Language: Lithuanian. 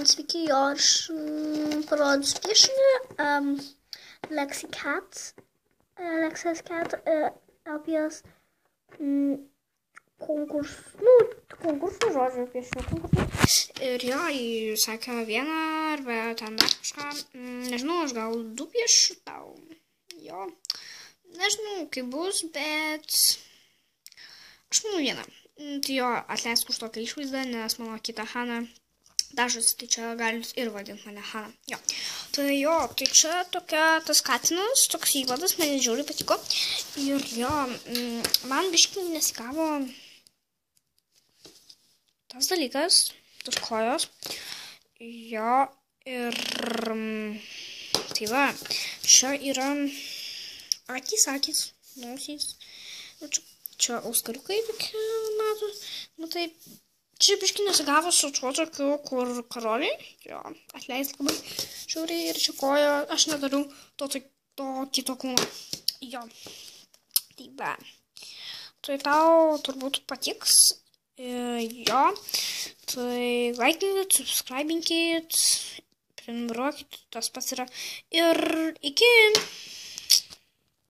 Sveiki, jo, aš parodysiu piešinį Lexi Cat, Lexus Cat, LPS konkursų, žodžiu, piešinio konkursų. Ir jo, jis sakė vieną arba ten dar kažką, nežinau, aš gal 2 piešiu tau. Jo, nežinau, kaip bus, bet aš manau vieną. Tai jo, atleisk už tokią išvaizdą, nes mano kita Hana dažas, tai čia galit ir vadinti mane Hana. Jo, tai čia tokia tas katinas, toks įvadas, man žiauriai patiko. Ir jo, man biškai nesigavo tas dalykas, tos kojos. Jo, ir tai va, čia yra akys, nosys. Čia auskariukai tokie, matai. Čia biškai nesigavo su tuo tokiu, kur karoliai. Jo, atleisk labai žiauriai. Ir čia koja, aš nedariau to kito kūno. Jo, tai va. Tai tau turbūt patiks. Jo, tai laikinkit, subscribinkit, prenumeruokit, tas pats yra. Ir iki.